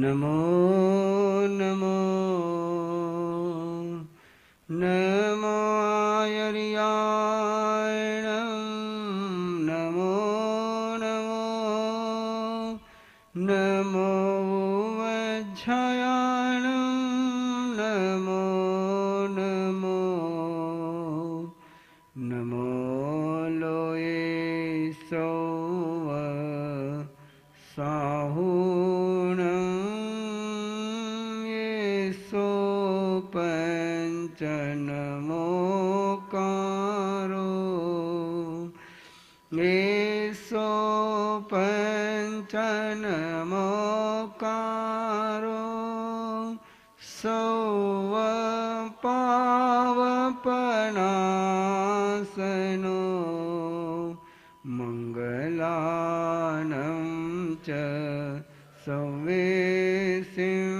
नमो नमो नमो आयर्यायणं नमो नमो नमो वज्झयाणं नमो नमो नमो लोये सौव साहुणं ये सो पंचनमोकारो ये सो पंचनमोकारो सौव पावपनासनो मंगलानं च सवेसिं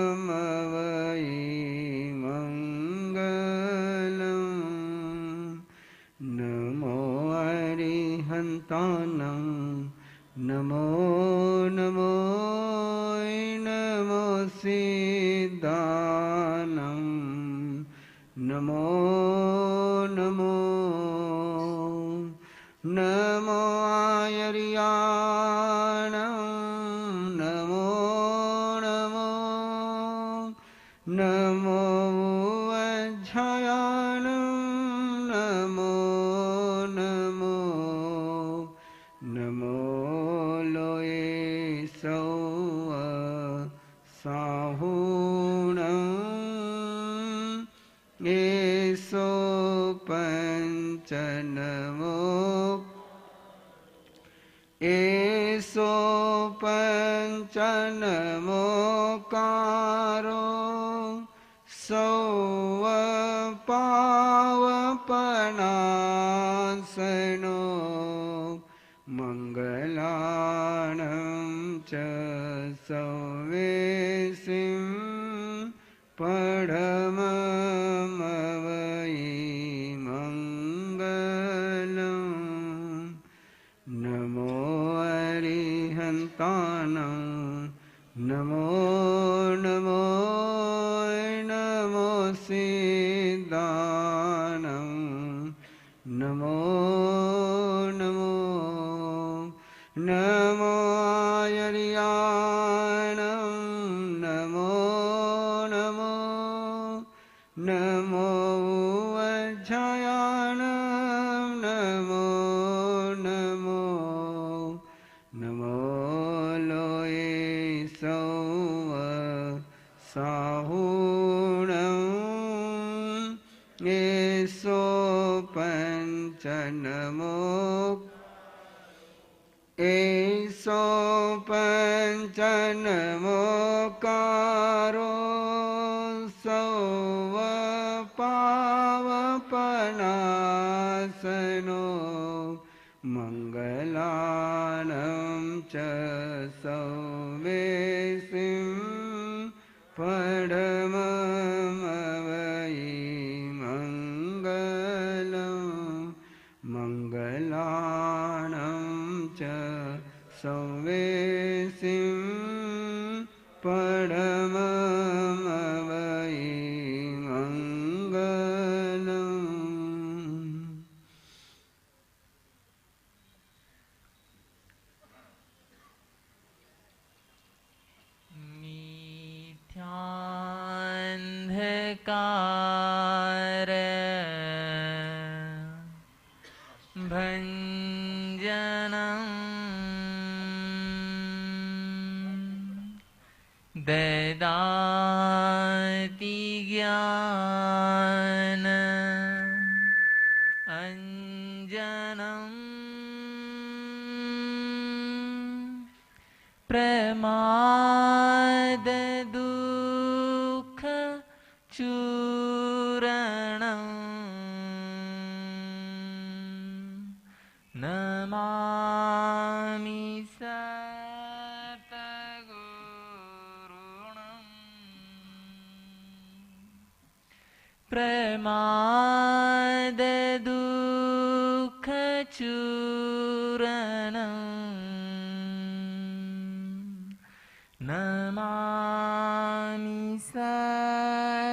पढममवै मंगलं नमो अरिहन्तानं नमो नमो नमो सिद्धानं नमो नमो नमो आयर्याणं नमो नमो नमो वज्झयाणं नमो नमो नमो लोये सौव साहुणं ये सो पंचनमो एसो पंचनमोकारो सौव पावपनासनो मंगलानं च सवेसिं पढममवै मंगलं नमो अरिहन्तानं नमो नमो नमो सिद्धानं नमो नमो नमो आयर्याणं नमो नमो नमो वज्झयाणं नमो नमो नमो लोये सौव साहुणं ये सो पंचनमो एसो पंचनमोकारो सौव पावपनासनो मंगलानं च सवेसिं पढममवै मंगलं मंगलानं च सवेसिं पढममवै मंगलं मिथ्यान्धकार भञ्जनं ददाति ज्ञान अंजनं प्रमाद दुःख चूरणं नमामि सद्गुरुं प्रमाद दुःख नमामि सद्गुरुम्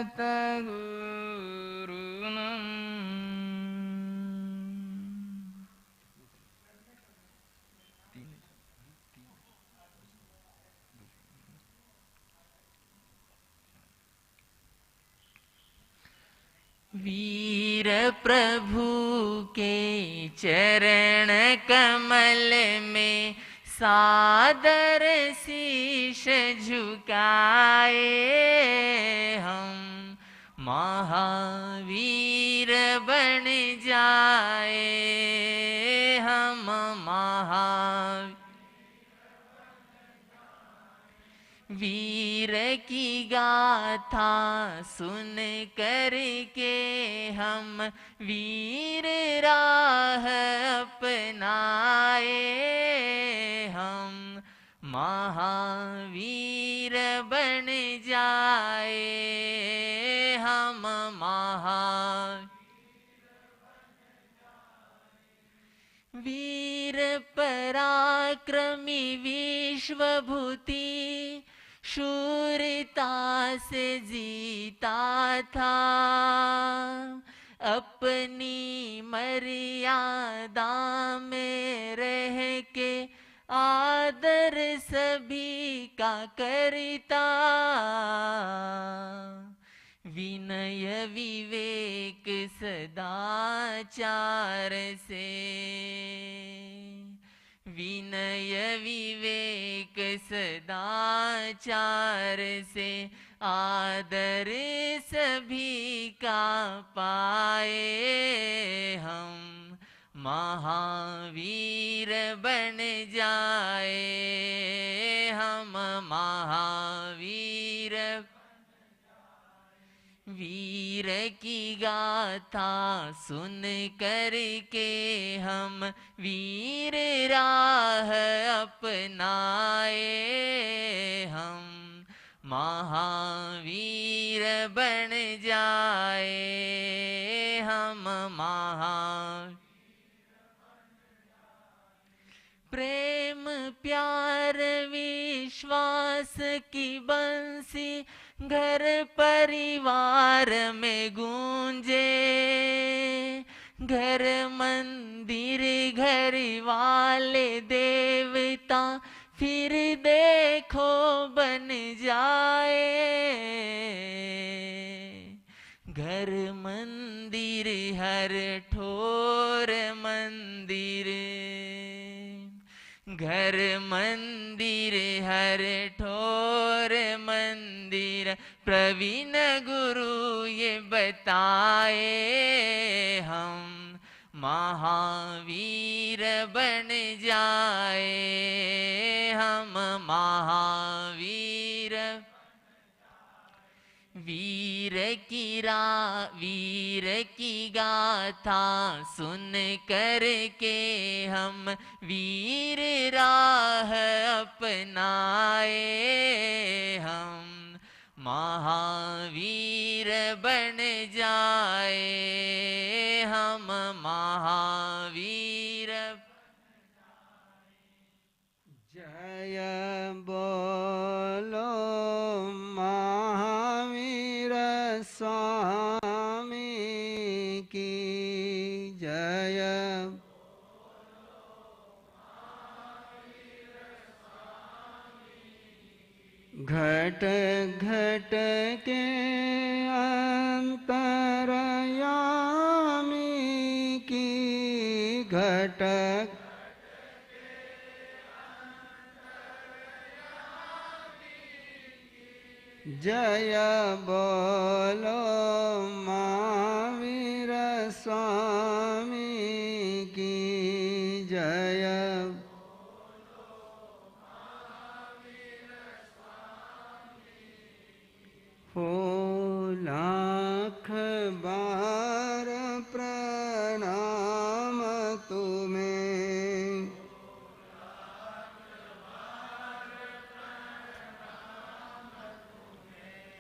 वीर प्रभु के चरण कमल में सादर शीश झुकाए हम महावीर बन जाए हम वीर की गाथा सुन करके हम वीर राह अपनाए हम महावीर बन जाए हम वीर पराक्रमी विश्वभूति शूरता से जीता था अपनी मर्यादा में रह के आदर सभी का करता विनय विवेक सदाचार से विनय विवेक सदाचार से आदर सभी का पाए हम महावीर बन जाए हम महावीर वीर की गाथा सुन करके हम वीर राह अपनाए हम महावीर बन जाए हम प्रेम प्यार विश्वास की बंसी घर परिवार में गूंजे घर मंदिर घर वाले देवता फिर देखो बन जाए घर मंदिर हर ठोर मंदिर घर मंदिर हर ठोर मंदिर प्रवीण गुरु ये बताए हम महावीर बन जाए हम महावीर वीर की गाथा सुन करके हम वीर राह अपनाए हम महावीर बन जाए हम महावीर जय बोलो महावीर स्वामी की जय घट घट के अंतरयामी की घट जय बोलो महावीर स्वामी की जय हो लाख बार प्रणाम तुम्हें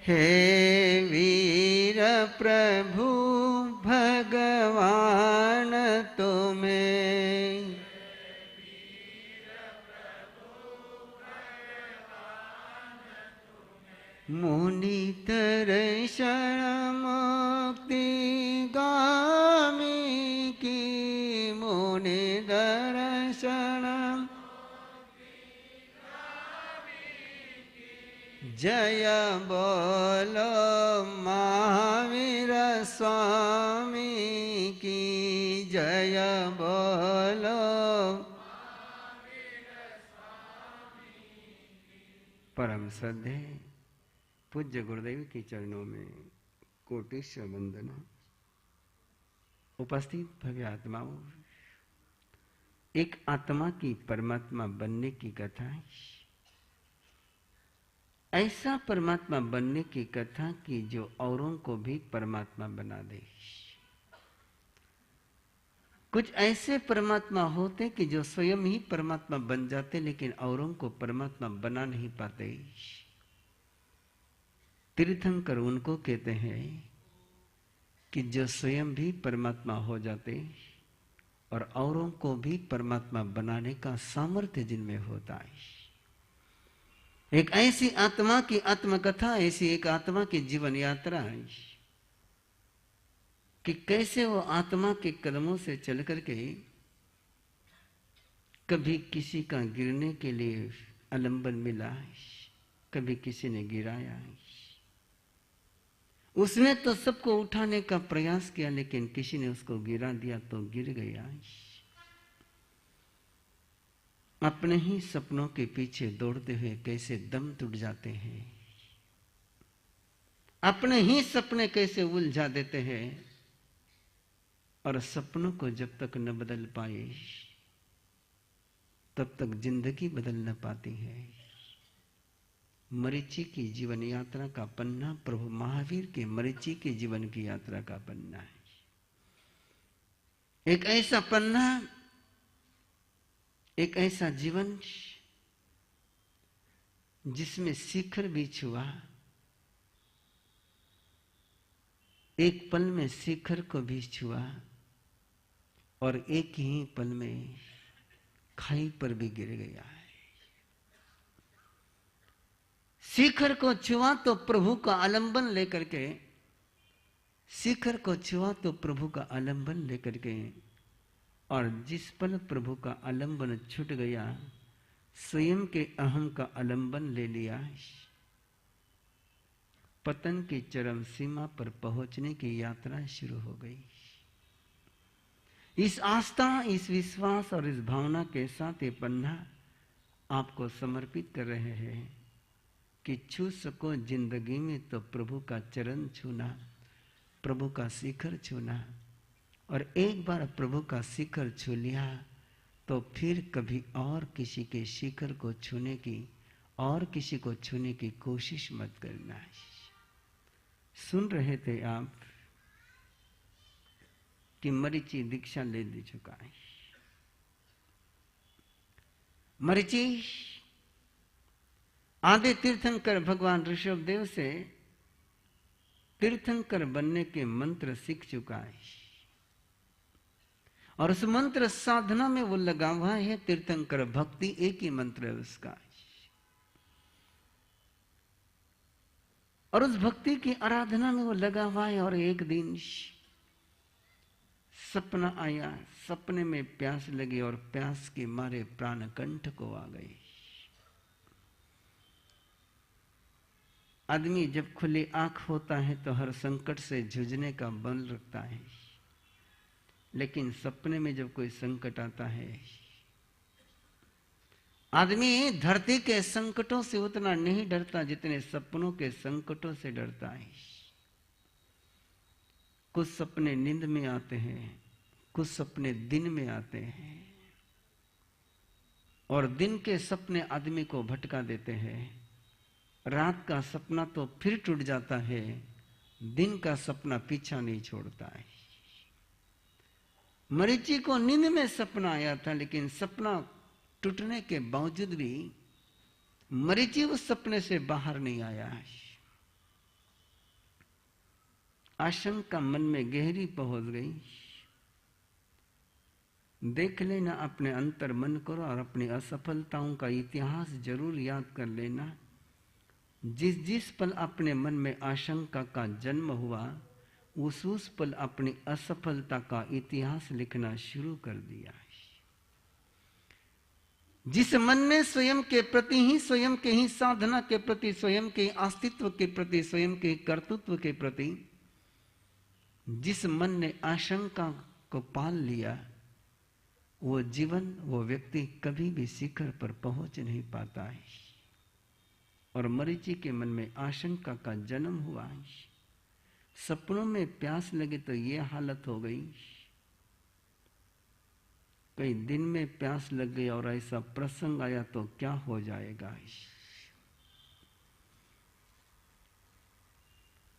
हे वीर प्रभु भगवान तुम्हें मुनि दर्शन मुक्ति गामी की, मुनि दर्शन जय बोलो महावीर स्वामी की, जय बोलो। परम श्रद्धेय पूज्य गुरुदेव के चरणों में कोटिश्वर वंदना। उपस्थित भव्य आत्माओं, एक आत्मा की परमात्मा बनने की कथा, ऐसा परमात्मा बनने की कथा कि जो औरों को भी परमात्मा बना दे। कुछ ऐसे परमात्मा होते कि जो स्वयं ही परमात्मा बन जाते लेकिन औरों को परमात्मा बना नहीं पाते। तीर्थंकर उनको कहते हैं कि जो स्वयं भी परमात्मा हो जाते और औरों को भी परमात्मा बनाने का सामर्थ्य जिनमें होता है। एक ऐसी आत्मा की आत्मकथा, ऐसी एक आत्मा की जीवन यात्रा है कि कैसे वो आत्मा के कदमों से चल करके कभी किसी का गिरने के लिए आलंबन मिला, कभी किसी ने गिराया। उसने तो सबको उठाने का प्रयास किया लेकिन किसी ने उसको गिरा दिया तो गिर गया। अपने ही सपनों के पीछे दौड़ते हुए कैसे दम टूट जाते हैं, अपने ही सपने कैसे उलझा देते हैं और सपनों को जब तक न बदल पाए तब तक जिंदगी बदल न पाती है। मरीचि की जीवन यात्रा का पन्ना प्रभु महावीर के मरीचि के जीवन की यात्रा का पन्ना है। एक ऐसा पन्ना, एक ऐसा जीवन जिसमें शिखर भी छुआ, एक पल में शिखर को भी छुआ और एक ही पल में खाई पर भी गिर गया है। शिखर को छुआ तो प्रभु का आलंबन लेकर के, शिखर को छुआ तो प्रभु का आलंबन लेकर के, और जिस पल प्रभु का आलंबन छूट गया स्वयं के अहम का आलंबन ले लिया, पतन की चरम सीमा पर पहुंचने की यात्रा शुरू हो गई। इस आस्था, इस विश्वास और इस भावना के साथ ये पन्ना आपको समर्पित कर रहे हैं कि छू सको जिंदगी में तो प्रभु का चरण छूना, प्रभु का शिखर छूना, और एक बार प्रभु का शिखर छू लिया तो फिर कभी और किसी के शिखर को छूने की और किसी को छूने की कोशिश मत करना। सुन रहे थे आप कि मरीचि दीक्षा ले चुका है। मरीचि आदि तीर्थंकर भगवान ऋषभदेव से तीर्थंकर बनने के मंत्र सीख चुका है और उस मंत्र साधना में वो लगा हुआ है। तीर्थंकर भक्ति एक ही मंत्र है उसका, और उस भक्ति की आराधना में वो लगा हुआ है। और एक दिन सपना आया, सपने में प्यास लगी और प्यास के मारे प्राण कंठ को आ गई। आदमी जब खुली आंख होता है तो हर संकट से जूझने का बल रखता है, लेकिन सपने में जब कोई संकट आता है, आदमी धरती के संकटों से उतना नहीं डरता जितने सपनों के संकटों से डरता है। कुछ सपने नींद में आते हैं, कुछ सपने दिन में आते हैं, और दिन के सपने आदमी को भटका देते हैं। रात का सपना तो फिर टूट जाता है, दिन का सपना पीछा नहीं छोड़ता है। मरीचि को नींद में सपना आया था, लेकिन सपना टूटने के बावजूद भी मरीचि उस सपने से बाहर नहीं आया। आशंका मन में गहरी पहुंच गई। देख लेना अपने अंतर मन को और अपनी असफलताओं का इतिहास जरूर याद कर लेना। जिस जिस पल अपने मन में आशंका का जन्म हुआ, उस पल अपनी असफलता का इतिहास लिखना शुरू कर दिया। जिस मन में स्वयं के प्रति ही, स्वयं के ही साधना के प्रति, स्वयं के अस्तित्व के प्रति, स्वयं के कर्तृत्व के प्रति जिस मन ने आशंका को पाल लिया, वो जीवन, वो व्यक्ति कभी भी शिखर पर पहुंच नहीं पाता है। और मरीचि के मन में आशंका का जन्म हुआ। सपनों में प्यास लगे तो ये हालत हो गई, कई दिन में प्यास लग गई और ऐसा प्रसंग आया तो क्या हो जाएगा।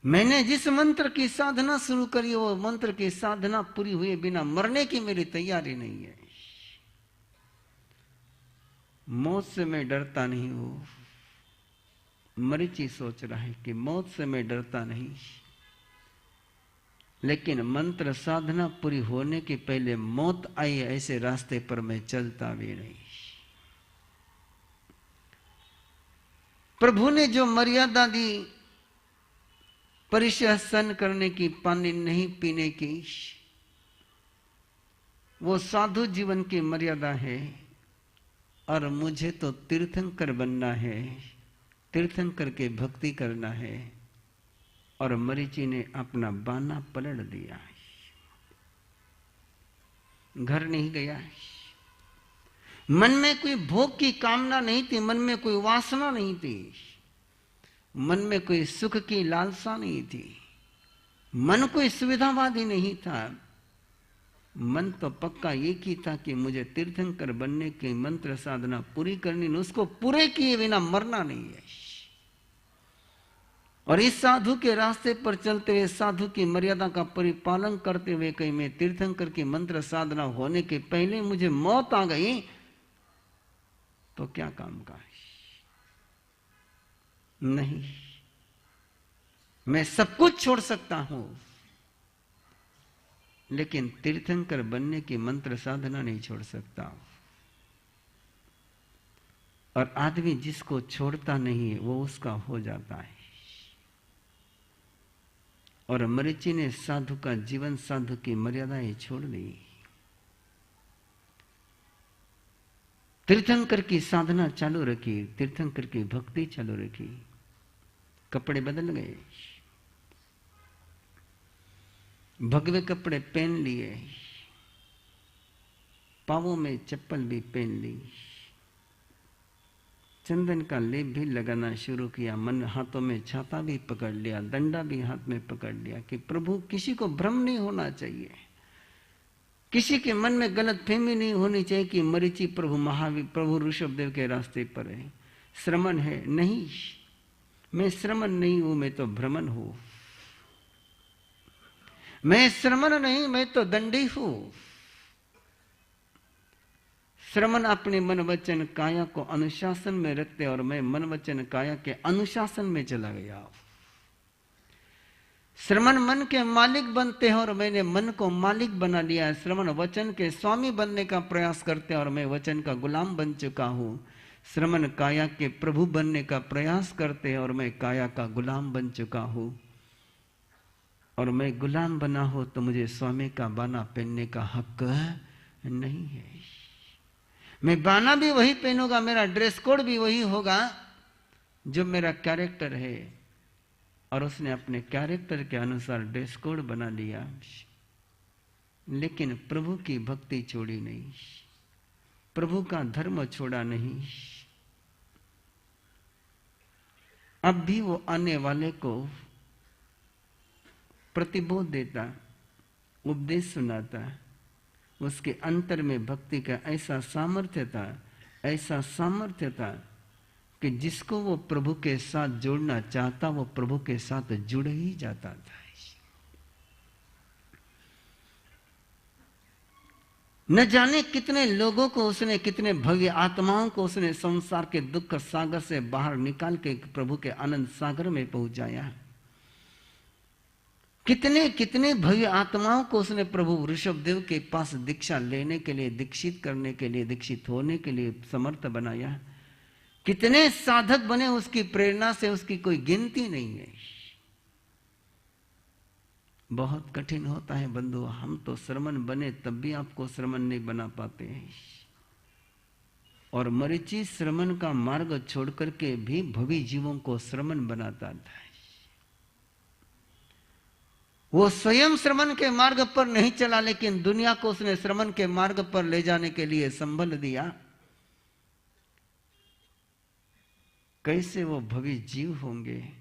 मैंने जिस मंत्र की साधना शुरू करी, वो मंत्र की साधना पूरी हुए बिना मरने की मेरी तैयारी नहीं है। मौत से मैं डरता नहीं हूं। मरीचि सोच रहा है कि मौत से मैं डरता नहीं, लेकिन मंत्र साधना पूरी होने के पहले मौत आई, ऐसे रास्ते पर मैं चलता भी नहीं। प्रभु ने जो मर्यादा दी, परिचय सन करने की, पानी नहीं पीने की, वो साधु जीवन की मर्यादा है। और मुझे तो तीर्थंकर बनना है, तीर्थंकर के भक्ति करना है। और मरीचि ने अपना बाना पलट दिया, घर नहीं गया। मन में कोई भोग की कामना नहीं थी, मन में कोई वासना नहीं थी, मन में कोई सुख की लालसा नहीं थी, मन कोई सुविधावादी नहीं था। मन तो पक्का एक ही था कि मुझे तीर्थंकर बनने की मंत्र साधना पूरी करनी, उसको पूरे किए बिना मरना नहीं है। और इस साधु के रास्ते पर चलते हुए, साधु की मर्यादा का परिपालन करते हुए, कहीं मैं तीर्थंकर की मंत्र साधना होने के पहले मुझे मौत आ गई तो क्या काम का है? नहीं, मैं सब कुछ छोड़ सकता हूं, लेकिन तीर्थंकर बनने की मंत्र साधना नहीं छोड़ सकता। और आदमी जिसको छोड़ता नहीं है वो उसका हो जाता है। और मरीचि ने साधु का जीवन, साधु की मर्यादाएं छोड़ दी, तीर्थंकर की साधना चालू रखी, तीर्थंकर की भक्ति चालू रखी। कपड़े बदल गए, भगवे कपड़े पहन लिए, पांवों में चप्पल भी पहन ली, चंदन का लेप भी लगाना शुरू किया, मन हाथों में छाता भी पकड़ लिया, डंडा भी हाथ में पकड़ लिया कि प्रभु किसी को भ्रम नहीं होना चाहिए, किसी के मन में गलत फहमी नहीं होनी चाहिए कि मरीचि प्रभु महावीर, प्रभु ऋषभदेव के रास्ते पर है, श्रमण है। नहीं, मैं श्रमण नहीं हूं, मैं तो भ्रमण हूं। मैं श्रमण नहीं, मैं तो दंडी हूं। श्रमण अपने मन वचन काया को अनुशासन में रखते, और मैं मन वचन काया के अनुशासन में चला गया। श्रमण मन के मालिक बनते हैं और मैंने मन को मालिक बना लिया। श्रमण वचन के स्वामी बनने का प्रयास करते हैं और मैं वचन का गुलाम बन चुका हूं। श्रमण काया के प्रभु बनने का प्रयास करते हैं और मैं काया का गुलाम बन चुका हूं। और मैं गुलाम बना हो तो मुझे स्वामी का बाना पहनने का हक नहीं है। मैं बाना भी वही पहनूंगा, मेरा ड्रेस कोड भी वही होगा जो मेरा कैरेक्टर है। और उसने अपने कैरेक्टर के अनुसार ड्रेस कोड बना लिया, लेकिन प्रभु की भक्ति छोड़ी नहीं, प्रभु का धर्म छोड़ा नहीं। अब भी वो आने वाले को प्रतिबोध देता, उपदेश सुनाता। उसके अंतर में भक्ति का ऐसा सामर्थ्य था, ऐसा सामर्थ्य था कि जिसको वो प्रभु के साथ जोड़ना चाहता वो प्रभु के साथ जुड़ ही जाता था। न जाने कितने लोगों को उसने, कितने भव्य आत्माओं को उसने संसार के दुख सागर से बाहर निकाल के प्रभु के आनंद सागर में पहुंचाया। कितने कितने भव्य आत्माओं को उसने प्रभु ऋषभदेव के पास दीक्षा लेने के लिए, दीक्षित करने के लिए, दीक्षित होने के लिए समर्थ बनाया। कितने साधक बने उसकी प्रेरणा से, उसकी कोई गिनती नहीं है। बहुत कठिन होता है बंधु, हम तो श्रमण बने तब भी आपको श्रमण नहीं बना पाते हैं। और मरीचि श्रमण का मार्ग छोड़ करके भी भवी जीवों को श्रमण बनाता था। वो स्वयं श्रमण के मार्ग पर नहीं चला, लेकिन दुनिया को उसने श्रमण के मार्ग पर ले जाने के लिए संबल दिया। कैसे वो भवी जीव होंगे।